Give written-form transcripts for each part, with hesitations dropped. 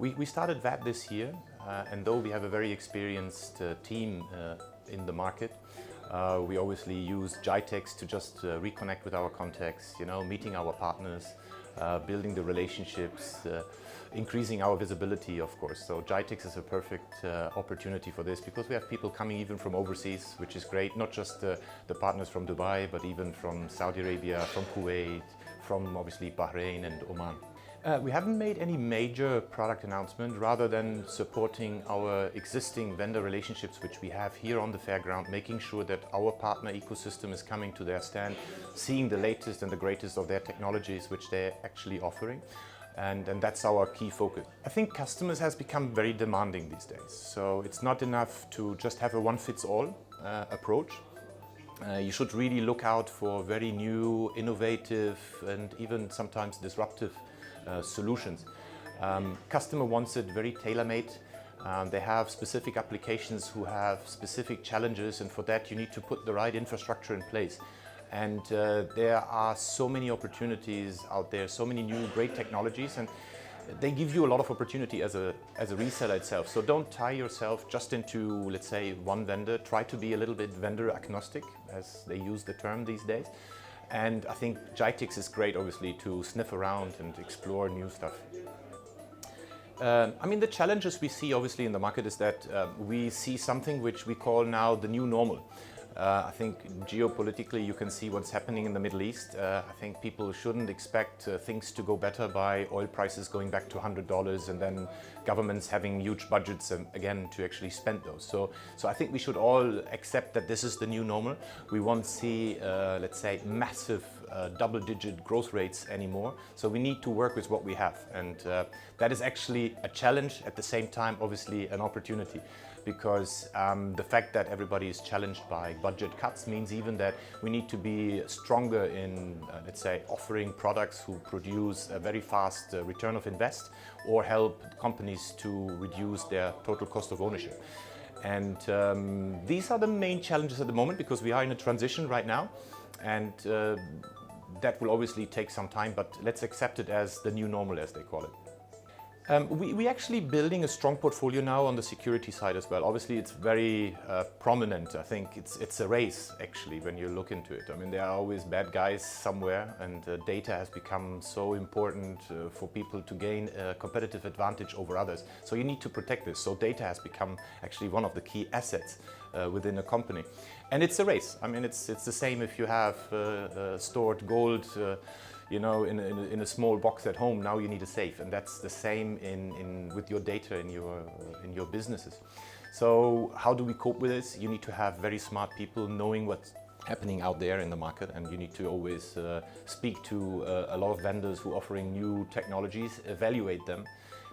We started VAD this year, and though we have a very experienced team in the market, we obviously use GITEX to just reconnect with our contacts, meeting our partners, building the relationships, increasing our visibility, of course. So GITEX is a perfect opportunity for this because we have people coming even from overseas, which is great. Not just the partners from Dubai, but even from Saudi Arabia, from Kuwait, from obviously Bahrain and Oman. We haven't made any major product announcement rather than supporting our existing vendor relationships which we have here on the fairground, making sure that our partner ecosystem is coming to their stand, seeing the latest and the greatest of their technologies which they're actually offering. And that's our key focus. I think customers has become very demanding these days. So it's not enough to just have a one-fits-all approach. You should really look out for very new, innovative and even sometimes disruptive solutions. Customer wants it very tailor-made. They have specific applications who have specific challenges, and for that you need to put the right infrastructure in place. And there are so many opportunities out there, so many new great technologies, and they give you a lot of opportunity as a reseller itself. So don't tie yourself just into, let's say, one vendor. Try to be a little bit vendor agnostic, as they use the term these days. And I think GITEX is great, obviously, to sniff around and explore new stuff. The challenges we see, obviously, in the market is that we see something which we call now the new normal. I think geopolitically you can see what's happening in the Middle East. I think people shouldn't expect things to go better by oil prices going back to $100 and then governments having huge budgets again to actually spend those. So I think we should all accept that this is the new normal. We won't see, let's say, massive double-digit growth rates anymore. So we need to work with what we have. And that is actually a challenge, at the same time, obviously, an opportunity. Because the fact that everybody is challenged by budget cuts means even that we need to be stronger in, let's say, offering products who produce a very fast return of invest or help companies to reduce their total cost of ownership. And these are the main challenges at the moment because we are in a transition right now, and that will obviously take some time, but let's accept it as the new normal, as they call it. We're actually building a strong portfolio now on the security side as well. Obviously, it's very prominent. I think it's a race, actually, when you look into it. There are always bad guys somewhere, and data has become so important for people to gain a competitive advantage over others. So you need to protect this. So data has become actually one of the key assets within a company. And it's a race. It's the same if you have stored gold in a small box at home. Now you need a safe, and that's the same with your data in your businesses. So how do we cope with this? You need to have very smart people knowing what's happening out there in the market, and you need to always speak to a lot of vendors who are offering new technologies, evaluate them.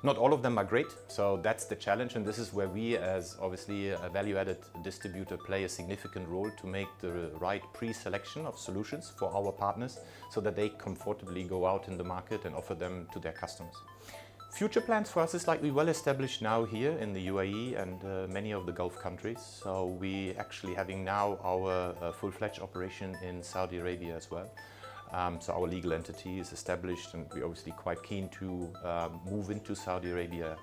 Not all of them are great, so that's the challenge, and this is where we, as obviously a value-added distributor, play a significant role to make the right pre-selection of solutions for our partners so that they comfortably go out in the market and offer them to their customers. Future plans for us is like we're well established now here in the UAE and many of the Gulf countries. So we actually having now our full-fledged operation in Saudi Arabia as well. So our legal entity is established, and we're obviously quite keen to move into Saudi Arabia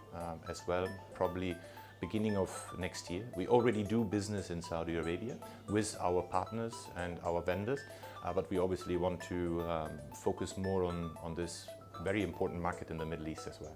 as well, probably beginning of next year. We already do business in Saudi Arabia with our partners and our vendors, but we obviously want to focus more on this very important market in the Middle East as well.